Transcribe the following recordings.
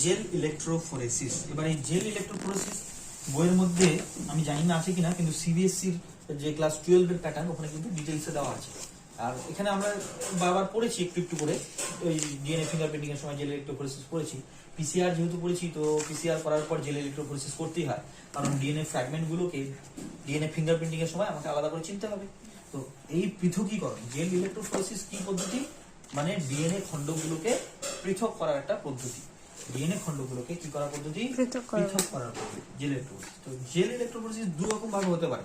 Jail electrophoresis. এবার এই jail electrophoresis বইয়ের মধ্যে আমি জানি না আছে কিনা, কিন্তু সিবিএসসির যে ক্লাস 12 এর প্যাটার্ন ওখানে কিন্তু ডিটেইলসে দেওয়া আছে। আর এখানে আমরা বারবার পড়েছি একটু একটু করে, ওই ডিএনএ ফিঙ্গারপ্রিন্টিং এর সময় জেল ইলেকট্রোফোরেসিস পড়েছি। পিসিআর যেহেতু পড়েছি, তো পিসিআর করার পর জেল ইলেকট্রোফোরেসিস করতেই হয়, কারণ ডিএনএ ফ্র্যাগমেন্ট গুলোকে ডিএনএ ফিঙ্গারপ্রিন্টিং এর সময় আমাকে আলাদা করে চিনতে হবে। তো এই পৃথকীকরণ জেল ইলেকট্রোফোরেসিস কি পদ্ধতি, মানে ডিএনএ খণ্ডগুলোকে পৃথক করার একটা পদ্ধতি। ডিএনএ খণ্ডগুলোকে কি করার পদ্ধতি? পৃথক করার পদ্ধতি জেল ইলেকট্রোফোরেসিস। তো জেল ইলেকট্রোফোরেসিস দুই রকম ভাবে হতে পারে।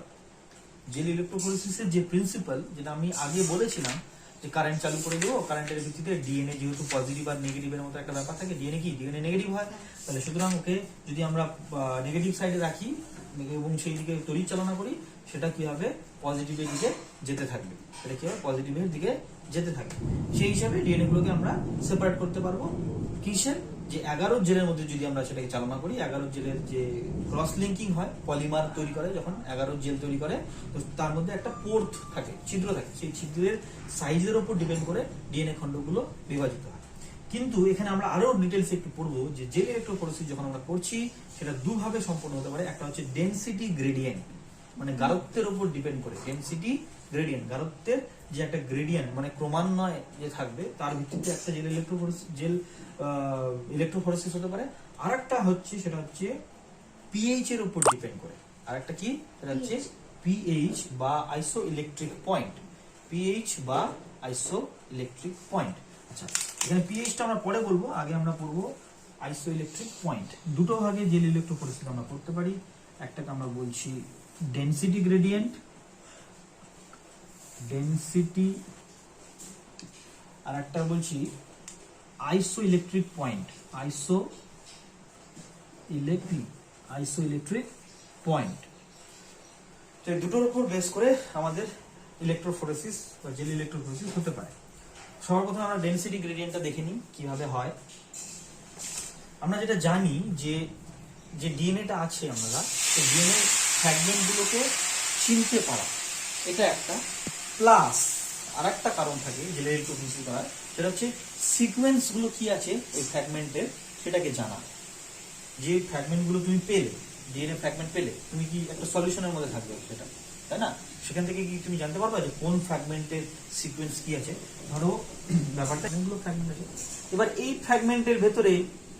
জেল ইলেকট্রোফোরেসিসের যে প্রিন্সিপাল, যেটা আমি আগে বলেছিলাম যে কারেন্ট চালু করে দেবো, কারেন্টের ভিত্তিতে ডিএনএ যেহেতু পজিটিভ আর নেগেটিভের মতো একটা ব্যাপার থাকে, ডিএনএ কি ডিএনএ নেগেটিভ হয়, তাহলে সুতরাং ওকে যদি আমরা নেগেটিভ সাইডে রাখি এবং সেই দিকে তড়িৎ চালনা করি, সেটা কি হবে? পজিটিভের দিকে যেতে থাকবে। সেটা কি হবে? পজিটিভের দিকে যেতে থাকবে। সেই হিসাবে ডিএনএ গুলোকে আমরা সেপারেট করতে পারবো কিসের? যে 11 জেলের মধ্যে যদি আমরা সেটাকে চালনা করি, 11 জেলের যে ক্রস লিঙ্কিং হয়, পলিমার তৈরি করে যখন 11 জেল তৈরি করে, তো তার মধ্যে একটা পোর্ট থাকে, ছিদ্র থাকে, সেই ছিদ্রের সাইজের উপর ডিপেন্ড করে ডিএনএ খণ্ডগুলো বিভাজিত হয়। কিন্তু এখানে আমরা আরো ডিটেলস একটু পড়বো যে জেল ইলেকট্রোফোরেসিস যখন আমরা করছি, সেটা দুভাবে সম্পন্ন হতে পারে। একটা হচ্ছে ডেনসিটি গ্রেডিয়েন্ট, মানে গাঢ়ত্বের উপর ডিপেন্ড করে। ডেনসিটি গ্রেডিয়েন্ট, গাঢ়ত্বের যে একটা গ্রেডিয়েন্ট, মানে ক্রমান্বয়ে যে থাকবে, তার ভিত্তিতে একটা জেল ইলেকট্রোফোরেসিস হতে পারে। আরেকটা হচ্ছে, সেটা হচ্ছে পিএইচ এর উপর ডিপেন্ড করে। আরেকটা কি? সেটা হচ্ছে পিএইচ বা আইসো ইলেকট্রিক পয়েন্ট। পিএইচ বা আইসো ইলেকট্রিক পয়েন্ট। আচ্ছা, এখানে পিএইচটা আমরা পরে বলবো, আগে আমরা পড়বো আইসো ইলেকট্রিক পয়েন্ট। দুটো ভাগে জেল ইলেকট্রোফোরেসিস আমরা করতে পারি। একটাকে আমরা বলছি ডেনসিটি গ্রেডিয়েন্ট, ডেনসিটি, আর একটা বলছি আইসো ইলেকট্রিক পয়েন্ট, আইসো ইলেকট্রিক পয়েন্ট। তো এই দুটোর উপর বেস করে আমাদের ইলেকট্রোফোরেসিস বা জেল ইলেকট্রোফোরেসিস হতে পারে। সবার প্রথমে আমরা ডেনসিটি গ্রেডিয়েন্টটা দেখে নিই কিভাবে হয়। আমরা যেটা জানি যে যে ডিএনএটা আছে, আমরা সেই ডিএনএ ফ্র্যাগমেন্টগুলোকে চিনতে পারা, এটা একটা। প্লাস আর একটা কারণ থাকে জেল ইলেকট্রোফোরেসিস করার, সেটা হচ্ছে সিকোয়েন্স গুলো কি আছে ওই ফ্র্যাগমেন্টের, সেটাকে জানা। যে ফ্র্যাগমেন্টগুলো তুমি পেলে, ডিএনএ ফ্র্যাগমেন্ট পেলে, তুমি কি একটা সলিউশনের মধ্যে থাকবে সেটা, তাই না? সেখান থেকে কি তুমি জানতে পারবে যে কোন ফ্র্যাগমেন্টের সিকোয়েন্স কি আছে? ধরো ব্যাপারটা এগুলো ফ্র্যাগমেন্ট আছে, এবার এই ফ্র্যাগমেন্টের ভেতরে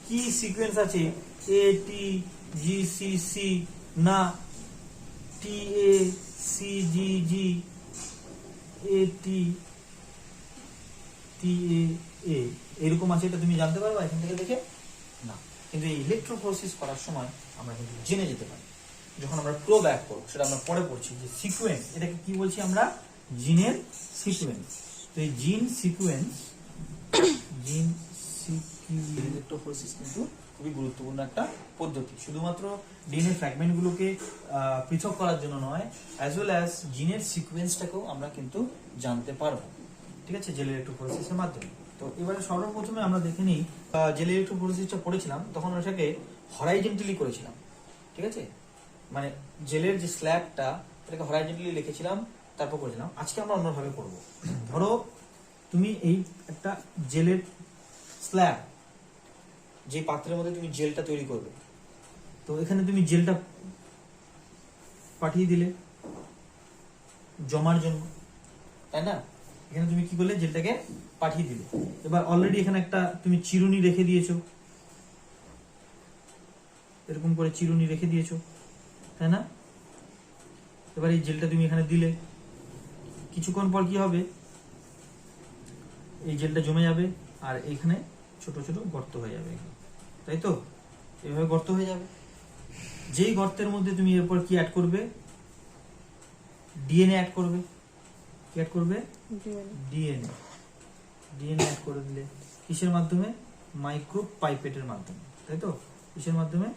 কি সিকোয়েন্স আছে? এ টি জি সি সি, না টি এ সি জি জি, এ টি টি এ, এরকম আছে, এটা তুমি জানতে পারবে এখান থেকে দেখে? না। কিন্তু এই ইলেকট্রোফোরেসিস করার সময় আমরা কিন্তু জেনে যেতে পারি। যখন আমরা প্রো ব্যাক করবো, সেটা আমরা পরে পড়ছি, যে সিকোয়েন্স, এটাকে কি বলছি আমরা? জিনের সিকোয়েন্স। তো এই জিন সিকোয়েন্স, ইলেকট্রোফোরেসিস কিন্তু খুবই গুরুত্বপূর্ণ একটা পদ্ধতি। শুধুমাত্র ডিএনএ ফ্র্যাগমেন্ট গুলোকে পৃথক করার জন্য নয়, অ্যাজ ওয়েল অ্যাজ জিনের সিকোয়েন্সটাকেও আমরা কিন্তু জানতে পারবো, ঠিক আছে, জেল ইলেকট্রোফোরেসিসের মাধ্যমে। তো এবারে সর্বপ্রথমে আমরা দেখে নিই, জেল ইলেকট্রোফোরেসিসটা পড়েছিলাম তখন ওটাকে হরাইজন্টালি করেছিলাম, ঠিক আছে, মানে জেলের যে স্ল্যাবটা, এটাকে হরাইজন্টালি লিখেছিলাম, তারপর করেছিলাম। আজকে আমরা অন্যভাবে করবো। ধরো তুমি এই একটা জেলের স্ল্যাব, যে পাত্রের মধ্যে তুমি জেলটা তৈরি করবে, তো এখানে তুমি জেলটা পাঠিয়ে দিলে জমার জন্য, তাই না? এখানে তুমি কি করলে? জেলটাকে পাঠিয়ে দিলে। এবার অলরেডি এখানে একটা তুমি চিরুনি রেখে দিয়েছো, এরকম করে চিরুনি রেখে দিয়েছো, তাই না? এবার এই জেলটা তুমি এখানে দিলে, কিছুক্ষণ পর কি হবে? এই জেলটা জমে যাবে আর এখানে ছোট ছোট গর্ত হয়ে যাবে, তাই তো? এভাবে গর্ত হয়ে যাবে। যেই গর্তের মধ্যে তুমি এরপর কি অ্যাড করবে? ডিএনএ অ্যাড করবে। কি অ্যাড করবে? ডিএনএ অ্যাড করে দিলে কিসের মাধ্যমে? মাইক্রো পাইপেটের মাধ্যমে, তাই তো? কিসের মাধ্যমে?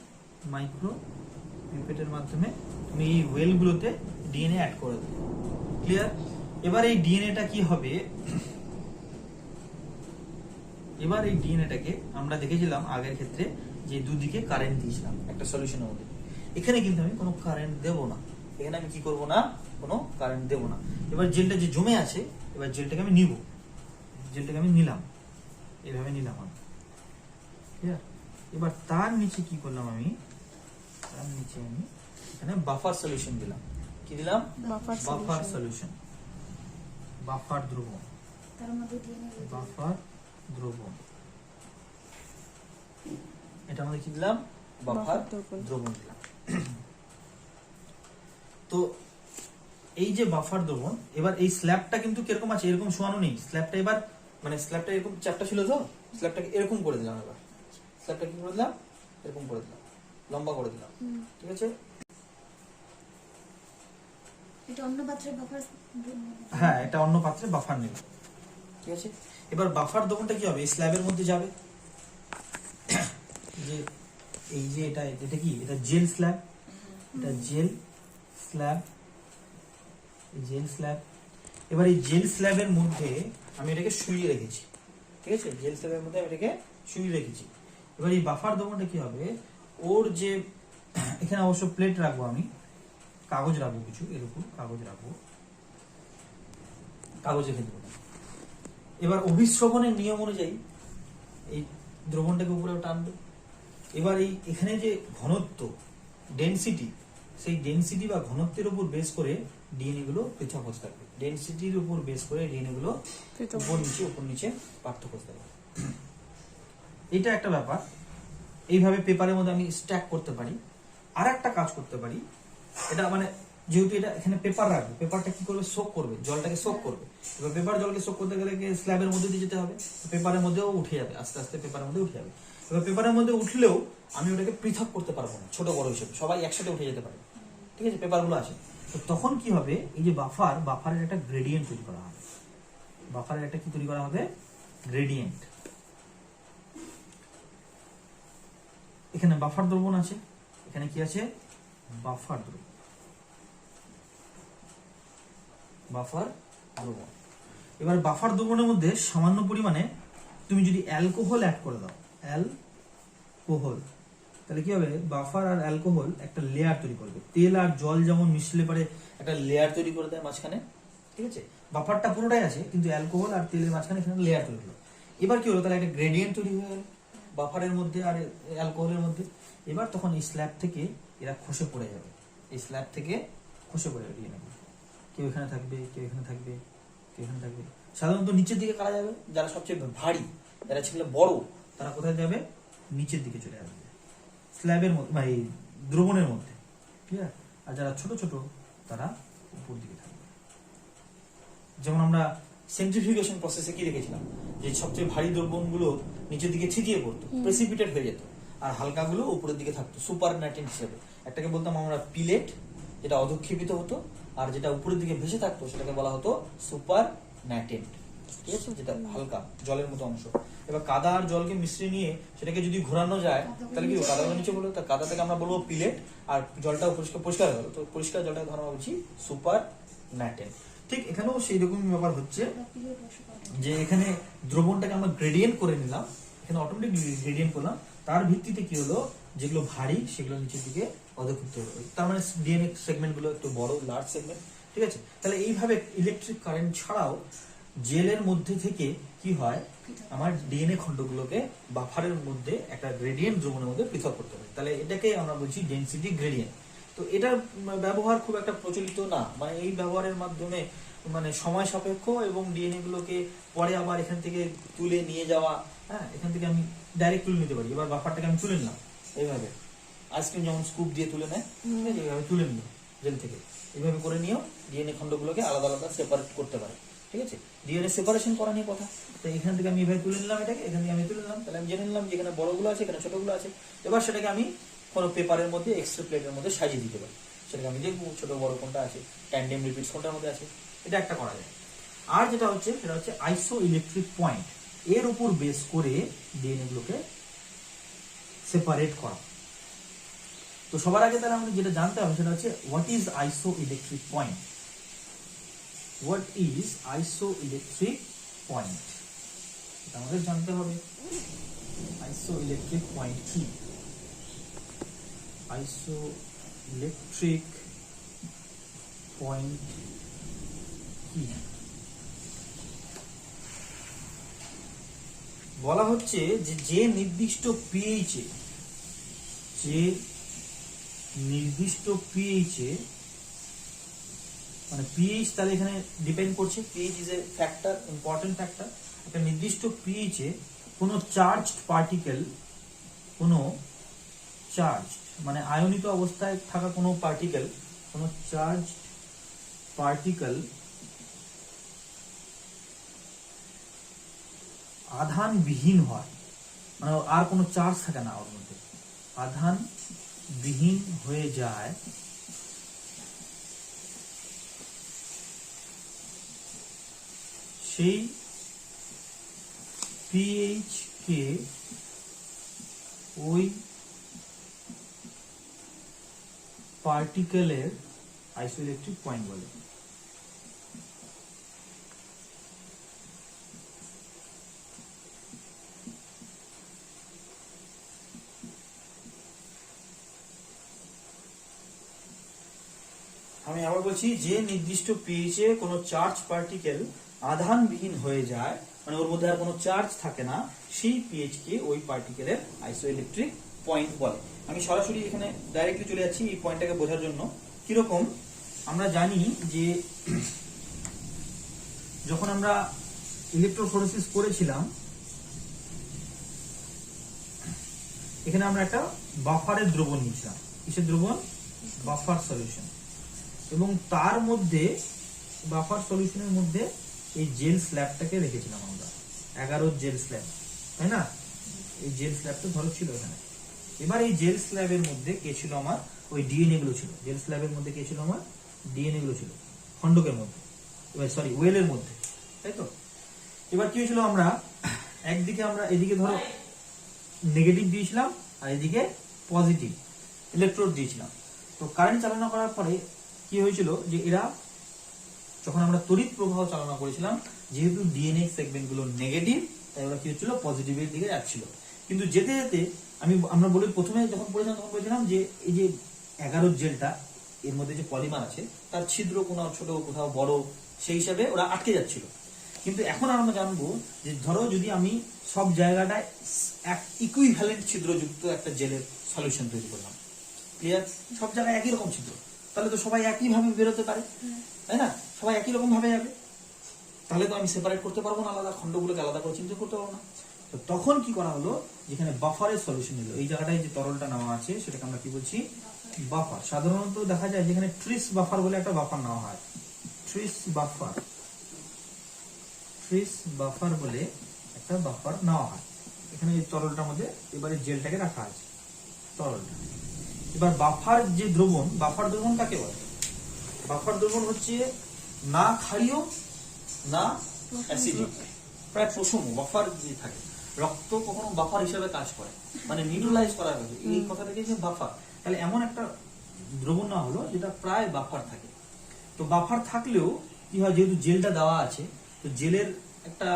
মাইক্রো পাইপেটের মাধ্যমে তুমি এই ওয়েলগুলোতে ডিএনএ অ্যাড করে দেবে। ক্লিয়ার? এবার এই ডিএনএটা কি হবে? এবার এই ডিএনএটাকে আমরা দেখেছিলাম আগের ক্ষেত্রে যে দুদিকে কারেন্ট দিয়েছিলাম একটা সলিউশনের মধ্যে। এখানে কিন্তু আমি কোনো কারেন্ট দেব না। এখানে আমি কি করব না? কোনো কারেন্ট দেব না। এবার জেলটা যে জমে আছে, এবার জেলটাকে আমি নিব, জেলটাকে আমি নিলাম, এইভাবে নিলাম আমি। ঠিক আছে? এবার তার নিচে কি করলাম আমি, তার নিচে আমি এখানে বাফার সলিউশন দিলাম। কি দিলাম? বাফার সলিউশন, বাফার দ্রবণ, তার মধ্যে ডিএনএ বাফার দ্রবণ। এটা আমাদের কি দিলাম? বাফার দ্রবণ দিলাম। তো এই যে বাফার দ্রবণ, এবার এই স্ল্যাবটা কিন্তু কিরকম আছে, এরকম শোয়ানো নেই। স্ল্যাবটা এবার মানে স্ল্যাবটা এরকম চ্যাপটা ছিল তো, স্ল্যাবটাকে এরকম করে দিলাম। এবার স্ল্যাবটা কি করে দিলাম? এরকম করে দিলাম, লম্বা করে দিলাম। ঠিক আছে, এটা অন্য পাত্রে বাফার, হ্যাঁ এটা অন্য পাত্রে বাফার নেব। ঠিক আছে, এবার বাফার দ্রবণটা কি হবে? এই স্ল্যাবের মধ্যে যাবে। যে এই যে এটা কি, এটা জেল স্ল্যাব, এটা জেল স্ল্যাব, জেল স্ল্যাব। এবার এই জেল স্ল্যাবের মধ্যে আমি এটাকে শুইয়ে রেখেছি। ঠিক আছে, জেল স্ল্যাবের মধ্যে আমি এটাকে শুইয়ে রেখেছি। এবার এই বাফার দ্রবণটা কি হবে, ওর যে এখানে অবশ্য প্লেট রাখবো, আমি কাগজ রাখবো, কিছু এর উপর কাগজ রাখবো, কাগজ রেখে দেবো। এবার অভিশ্রবণের নিয়ম অনুযায়ী এই দ্রবণটাকে উপরে টানবে। এবার এই এখানে যে ঘনত্ব, ডেনসিটি, সেই ডেনসিটি বা ঘনত্বের উপর বেস করে ডিএনএ গুলো পৃথক হতে থাকবে। ডেনসিটির উপর বেস করে ডিএনএ গুলো উপর নিচে পার্থক্য হতে থাকবে। এটা একটা ব্যাপার। এইভাবে পেপারের মধ্যে আমি স্ট্যাক করতে পারি। আর একটা কাজ করতে পারি, এটা মানে যেহেতু এটা এখানে পেপার রাখবে, পেপারটা কি করবে, সোক করবে, জলটাকে সোক করবে। এবার পেপার জলকে সোক করতে গেলে স্ল্যাবের মধ্যে দিয়ে যেতে হবে, পেপারের মধ্যেও উঠে যাবে, আস্তে আস্তে পেপারের মধ্যে উঠে যাবে। এবার পেপারের মধ্যে উঠলেও আমি ওটাকে পৃথক করতে পারবো না, ছোট বড় হিসেবে সবাই একসাথে উঠে যেতে পারে। ঠিক আছে, পেপারগুলো আছে। তো তখন কি হবে, এই যে বাফারের একটা গ্রেডিয়েন্ট তৈরি করা হবে। বাফারের একটা কি তৈরি করা হবে? গ্রেডিয়েন্ট। এখানে বাফার দ্রবণ আছে, এখানে কি আছে? বাফার দ্রবণ, বাফার দ্রবণ। এবার বাফার দ্রবণের মধ্যে সামান্য পরিমাণে তুমি যদি অ্যালকোহল অ্যাড করে দাও, অ্যালকোহল, তাহলে কি হবে, বাফার আর অ্যালকোহল একটা লেয়ার তৈরি করবে। তেল আর জল যেমন মিশলে পারে একটা লেয়ার তৈরি করে দেয় মাঝখানে। ঠিক আছে, বাফারটা পুরোটাই আছে, কিন্তু অ্যালকোহল আর তেলের মাঝখানে এখানে লেয়ার তৈরি হলো। এবার কি হলো, তাহলে একটা গ্রেডিয়েন্ট তৈরি হয়ে গেল বাফারের মধ্যে আর অ্যালকোহলের মধ্যে। এবার তখন এই স্ল্যাব থেকে এরা খসে পড়ে যাবে, এই স্ল্যাব থেকে খসে পড়ে যাবে ডিএনএ। কেউ এখানে থাকবে, কেউ এখানে থাকবে, কেউ এখানে থাকবে। সাধারণত নিচের দিকে কারা যাবে? যারা সবচেয়ে ভারী, যারা ছিল বড়, তারা কোথায় যাবে? নিচের দিকে চলে আসবে স্ল্যাবের মধ্যে বা এই দ্রবণের মধ্যে। ঠিক আছে, আর যারা ছোট ছোট তারা উপর দিকে থাকবে। যেমন আমরা সেন্ট্রিফিউগেশন প্রসেসে কি দেখেছিলাম, যে সবচেয়ে ভারী দ্রবণগুলো নিচের দিকে ছিটিয়ে পড়তো, প্রেসিপিটেট হয়ে যেত, আর হালকাগুলো উপরের দিকে থাকতো সুপার ন্যাটেন্ট হিসেবে। একটাকে বলতাম আমরা পিলেট, যেটা অধক্ষেপিত হতো, আর যেটা উপরের দিকে ভেসে থাকতো সেটাকে বলা হতো সুপার ন্যাটেন্ট। ঠিক আছে, যেটা হালকা জলের মতো অংশ। এবার কাদা আর জলকে মিশ্রিয়ে নিয়ে সেটাকে যদি ঘোরানো যায়, তাহলে কি কাদাগুলো নিচে বলবো, কাদা থেকে আমরা বলবো পিলেট, আর জলটা পরিষ্কার হলো, তো পরিষ্কার জলটাকে ধরা বলছি সুপার ন্যাটেন্ট। ঠিক এখানেও সেই রকমই ব্যাপার হচ্ছে, যে এখানে দ্রবণটাকে আমরা গ্রেডিয়েন্ট করে নিলাম, এখানে অটোমেটিক গ্রেডিয়েন্ট করলাম, তার ভিত্তিতে কি হলো, যেগুলো ভারী সেগুলো নিচের দিকে অধক্ষিপ্ত হলো। তার মানে ডিএনএ সেগমেন্ট গুলো একটু বড়, লার্জ সেগমেন্ট। ঠিক আছে, তাহলে এইভাবে ইলেকট্রিক কারেন্ট ছাড়াও জেলের মধ্যে থেকে কি হয়, আমার ডিএনএ খণ্ডগুলোকে বাফারের মধ্যে একটা গ্রেডিয়েন্ট দ্রবণের মধ্যে পৃথক করতে হয়। তাহলে এটাকে আমরা বলছি ডেনসিটি গ্রেডিয়েন্ট। তো এটার ব্যবহার খুব একটা প্রচলিত না, মানে এই ব্যবহারের মাধ্যমে মানে সময় সাপেক্ষ, এবং ডিএনএ গুলোকে পরে আবার এখান থেকে তুলে নিয়ে যাওয়া। হ্যাঁ, এখান থেকে আমি ডাইরেক্ট তুলে নিতে পারি। এবার বাফারটাকে আমি তুলে নিলাম এইভাবে, আইসক্রিম যেমন স্কুপ দিয়ে তুলে নেয়, এইভাবে তুলে নিল জেল থেকে, এইভাবে করে নিয়েও ডিএনএ খণ্ডগুলোকে আলাদা আলাদা সেপারেট করতে পারে। ঠিক আছে, ডিএনএ সেপারেশন করা নিয়ে কথা। তো এখান থেকে আমি এভাবে তুলে নিলাম, এটাকে এখান থেকে আমি তুলে নিলাম, তাহলে আমি জেনে নিলাম যে এখানে বড়গুলো আছে, এখানে ছোটগুলো আছে। এবার সেটাকে আমি কোনো পেপারের মধ্যে, এক্সরে প্লেটের মধ্যে সাজিয়ে দিতে পারি। সেটাকে আমি দেখবো ছোট বড় কোনটা আছে, ট্যান্ডেম রিপিটস কোনটার মধ্যে আছে। এটা একটা করা যায়। আর যেটা হচ্ছে সেটা হচ্ছে আইসো ইলেকট্রিক পয়েন্ট, এর উপর বেস করে ডিএনএ গুলোকে সেপারেট করা। তো সবার আগে তাহলে আমাদের যেটা জানতে হবে সেটা হচ্ছে হোয়াট ইজ আইসো ইলেকট্রিক পয়েন্ট। হোয়াট ইজ আইসো ইলেকট্রিক পয়েন্ট, এটা আমাদের জানতে হবে। আইসো ইলেকট্রিক পয়েন্ট কি? আইসো ইলেকট্রিক পয়েন্ট কি? বলা হচ্ছে যে যে নির্দিষ্ট পিএইচ এ মানে পিএইচ, তাহলে এখানে ডিপেন্ড করছে, pH is a factor, important factor. একটা নির্দিষ্ট পিএইচ এ কোনো চার্জড পার্টিকেল, কোনো চার্জ মানে আয়নিত অবস্থায় থাকা কোনো পার্টিকেল, কোনো চার্জ পার্টিকেল আধানবিহীন হয়, মানে আর কোনো চার্জ থাকে না ওর মধ্যে, আধানবিহীন হয়ে যায়, সেই পিএইচ কে ওই পার্টিকেলের আইসোইলেকট্রিক পয়েন্ট বলে। আমি আবার বলছি, যে নির্দিষ্ট পিএইচ এ কোনো চার্জ পার্টিকেল আধানবিহীন হয়ে যায়, মানে ওর মধ্যে আর কোনো চার্জ থাকে না, সেই পিএইচ কে ওই পার্টিকেলের আইসোইলেকট্রিক পয়েন্ট বলে। আমি সরাসরি এখানে ডাইরেক্টলি চলে যাচ্ছি এই পয়েন্টটাকে বোঝার জন্য। কিরকম, আমরা জানি যে যখন আমরা ইলেকট্রোফোরেসিস করেছিলাম, এখানে আমরা একটা বাফারের দ্রবণ নিয়েছিলাম। কিসের দ্রবণ? Buffer solution. এবং তার মধ্যে, বাফার সলিউশনের মধ্যে এই জেল স্ল্যাবটাকে রেখেছিলাম আমরা, 11 জেল স্ল্যাব, তাই না? এই জেল স্ল্যাবটা ধরো ছিল এখানে। এবার এই জেল স্ল্যাবের মধ্যে কে ছিল? আমার ওই ডিএনএ গুলো ছিল। জেল স্ল্যাবের মধ্যে কে ছিল? আমার ডিএনএ গুলো ছিল খন্ডকের মধ্যে, এবার সরি ওয়েলের মধ্যে, তাই তো? এবার কি হয়েছিল, আমরা একদিকে আমরা এদিকে ধরো নেগেটিভ দিয়েছিলাম আর এদিকে পজিটিভ ইলেকট্রোড দিয়েছিলাম। তো কারেন্ট চালনা করার পরে কি হয়েছিল, যে এরা যখন আমরা তড়িৎ প্রবাহ চালনা করেছিলাম, যেহেতু ডিএনএ সেগমেন্ট গুলো নেগেটিভ, তাই ওরা কি হচ্ছিল? পজিটিভের দিকে যাচ্ছিল। কিন্তু যেতে যেতে আমরা বলি, প্রথমে যখন পড়েছিলাম তখন বলেছিলাম যে এই যে 11 জেলটা, এর মধ্যে যে পলিমার আছে তার ছিদ্র কোথাও ছোট কোথাও বড়, সেই হিসাবে ওরা আটকে যাচ্ছিল। কিন্তু এখন আমরা জানবো যে ধরো যদি আমি সব জায়গাটায় এক ইকুইভ্যালেন্ট ছিদ্রযুক্ত একটা জেলের সলিউশন তৈরি করলাম, ক্লিয়ার? সব জায়গায় একই রকম ছিদ্র, তাহলে তো সবাই একই ভাবে বেরোতে পারে, তাই না? সবাই একই রকম ভাবে যাবে, তাহলে তো আমি সেপারেট করতে পারবো না, আলাদা খণ্ডগুলোকে আলাদা করে চিন্তা করতে পারবো না। তো তখন কি করা হলো, যেখানে বাফারের সলিউশন হলো, এই জায়গাটায় যে তরলটা নেওয়া আছে সেটাকে আমরা কি বলছি? বাফার। সাধারণত দেখা যায় যেখানে ট্রিস বাফার বলে একটা বাফার নেওয়া হয়, ট্রিস বাফার বলে একটা বাফার নেওয়া হয়। এখানে এই তরলটার মধ্যে এবারে জেলটাকে রাখা আছে, তরলটা। এবার বাফার যে দ্রবণ, বাফার দ্রবণ কাকে বলে? বাফার দ্রবণ হচ্ছে না ক্ষারীয় না অ্যাসিডিক, প্রায় প্রসম বাফার যে থাকে। রক্ত কখনো বাফার হিসেবে কাজ করে, মানে নিউট্রালাইজ করা হয়েছে, এই কথা থেকে যে বাফার। তাহলে এমন একটা দ্রবণ না হলো যেটা প্রায় বাফার থাকে। তো বাফার থাকলেও কি হয়, যেহেতু জেলটা দেওয়া আছে, তো জেলের একটা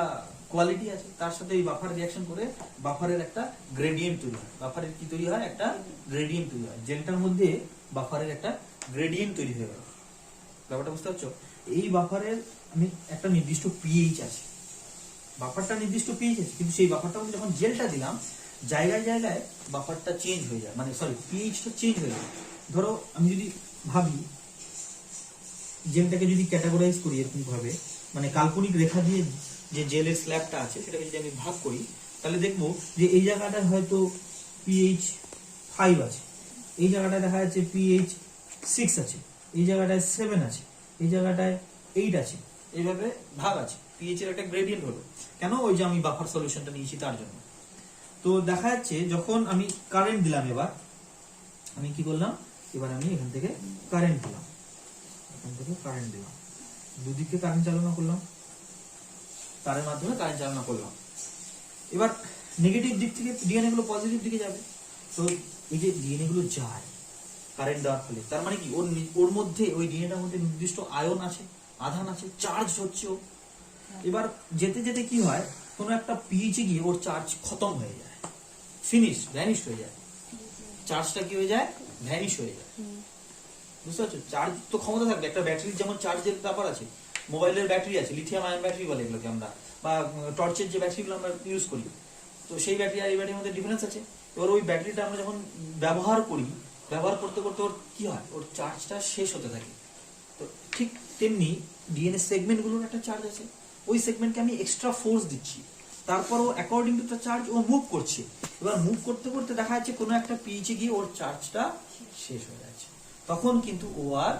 কোয়ালিটি আছে, তার সাথে এই বাফার রিঅ্যাকশন করে বাফারের একটা গ্রেডিয়েন্ট তৈরি হয়। বাফারের কি তৈরি হয়? একটা গ্রেডিয়েন্ট তৈরি হয়। জেলটার মধ্যে বাফারের একটা গ্রেডিয়েন্ট তৈরি হয়ে গেল। ব্যাপারটা বুঝতে পারছো? এই বাফারের আমি একটা নির্দিষ্ট পিএইচ আছে, বাফারটা নির্দিষ্ট পিএইচ আছে, কিন্তু সেই বাফারটা যখন জেলটা দিলাম, জায়গায় জায়গায় বাফারটা চেঞ্জ হয়ে যায়, মানে সরি পিএইচটা চেঞ্জ হয়ে যায়। ধরো আমি যদি ভাবি জেলটাকে যদি ক্যাটাগরাইজ করি এরকম ভাবে, মানে কাল্পনিক রেখা দিয়ে যে জেলের স্ল্যাবটা আছে সেটাকে যদি আমি ভাগ করি, তাহলে দেখবো যে এই জায়গাটায় হয়তো পিএইচ 5 আছে, এই জায়গাটায় দেখা যাচ্ছে পিএইচ 6 আছে, এই জায়গাটায় 7 আছে, এই জায়গাটায় 8 আছে, এইভাবে ভাগ আছে। পিএইচ এর একটা গ্রেডিয়েন্ট হলো কেন? ওই যে আমি বাফার সলিউশনটা নিয়েছি তার জন্য। তো দেখা যাচ্ছে যখন আমি কারেন্ট দিলাম, এবার আমি কি করলাম, এবার আমি এখান থেকে কারেন্ট দিলাম, দুদিকে কারেন্ট চালনা করলাম, তারের মাধ্যমে কারেন্ট চালনা করলাম। এবার নেগেটিভ দিক থেকে ডিএনএ গুলো পজিটিভ দিকে যাবে। তো এই যে ডিএনএ গুলো যায় কারেন্ট দেওয়ার ফলে, তার মানে কি ওর মধ্যে, ওই ডিএনএটার মধ্যে নির্দিষ্ট আয়ন আছে, আধান আছে, চার্জ হচ্ছে ও। এবার যেতে যেতে কি হয়, কোনো একটা পিএইচে গিয়ে ওর চার্জ খতম হয়ে যায়, ফিনিশ, ভ্যানিশ হয়ে যায়। চার্জটা কি হয়ে যায়? ভ্যানিশ হয়ে যায়। বুঝতে পারছো? চার্জ তো ক্ষমতা থাকবে, একটা ব্যাটারির যেমন চার্জের ব্যাপার আছে, মোবাইলের ব্যাটারি আছে, লিথিয়াম আয়ন ব্যাটারি বলে এগুলোকে আমরা, বা টর্চের যে ব্যাটারিগুলো আমরা ইউজ করি, তো সেই ব্যাটারি আর এই ব্যাটারির মধ্যে ডিফারেন্স আছে। এবার ওই ব্যাটারিটা আমরা যখন ব্যবহার করি, ব্যবহার করতে করতে ওর কি হয়, ওর চার্জটা শেষ হতে থাকে। তো ঠিক তেমনি ডিএনএ সেগমেন্টগুলোর একটা চার্জ আছে, ওই সেগমেন্টকে আমি এক্সট্রা ফোর্স দিচ্ছি, তারপরও অ্যাকর্ডিং টু দ্য চার্জ ও মুভ করছে। এবার মুভ করতে করতে দেখা যাচ্ছে কোনো একটা পিএইচে গিয়ে ওর চার্জটা শেষ হয়ে যাচ্ছে, তখন কিন্তু ও আর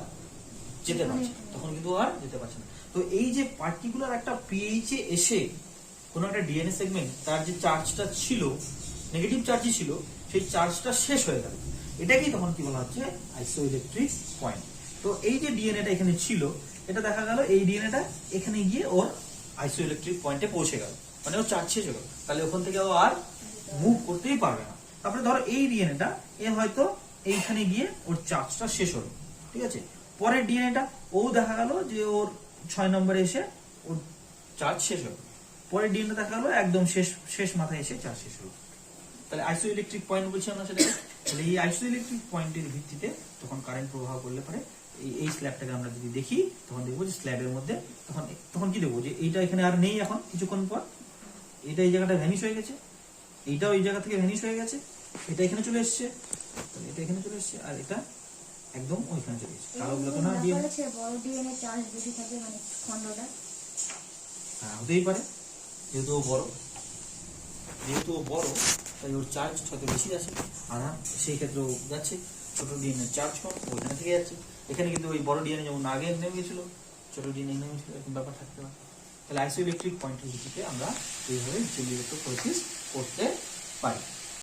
যেতে পারছে না, তখন কিন্তু ও আর যেতে পারছে না। তো এই যে পার্টিকুলার একটা পিএইচে এসে কোনো একটা ডিএনএ সেগমেন্ট তার যে চার্জটা ছিল, নেগেটিভ চার্জই ছিল, সেই চার্জটা শেষ হয়ে গেল, এটাকেই তখন কি বলা হচ্ছে, আইসোইলেকট্রিক পয়েন্ট। তো এই যে ডিএনএটা এখানে ছিল, এটা দেখা গেল এই ডিএনএটা এখানে গিয়ে ওর আইসোইলেকট্রিক পয়েন্টে পৌঁছে গেল, মানে ও চার্জ শেষ হয়ে গেল, তাহলে ওখান থেকে ও আর মুভ করতেই পারবে না। তারপরে ধরো এই ডিএনএটা এ হয়তো এইখানে গিয়ে ওর চার্জটা শেষ হলো, ঠিক আছে। পরের ডিএনএটা ও দেখা গেল যে ওর 6 নম্বরে এসে ওর চার্জ শেষ হলো, পরের ডিএনএ দেখা গেল একদম শেষ মাথায় এসে চার্জ শেষ হলো। তাহলে আইসোইলেকট্রিক পয়েন্ট বলছি আমরা সেটা। তাহলে এই আইসোইলেকট্রিক পয়েন্টের ভিত্তিতে তখন কারেন্ট প্রবাহ করলে পারে এই স্ল্যাবটাকে আমরা যদি দেখি, তখন দেখবো যে স্ল্যাবের মধ্যে তখন কি দেখবো, যে এইটা এখানে আর নেই, এখন কিছুক্ষণ পর এটা এই জায়গাটা ভ্যানিশ হয়ে গেছে, এইটাও এই জায়গা থেকে ভ্যানিশ হয়ে গেছে, এটা এখানে চলে এসছে, এটা এখানে চলে এসছে, আর এটা একদম ওইখানে চলে এসছে। কালোগুলো তো না দিয়ে বড় ডিএনএ চার্জ বেশি থাকে, মানে খন্ডটা। হ্যাঁ, হতেই পারে, যেহেতু ও বড় তাই ওর চার্জ হয়তো বেশি আছে, আর সেই ক্ষেত্রে ও যাচ্ছে, ছোট ডিএনএ চার্জ কম, ওইখানে থেকে যাচ্ছে। এখানে কিন্তু ওই বড় ডিএনএ যেমন আগে নেমে গেছিল, ছোট ডিএনএ নেমে গেছিল, এরকম ব্যাপার থাকতে পারে। তাহলে আইসোইলেকট্রিক পয়েন্টের ভিত্তিতে আমরা এইভাবে জেলি ইলেকট্রোফোরেসিস করতে পারি।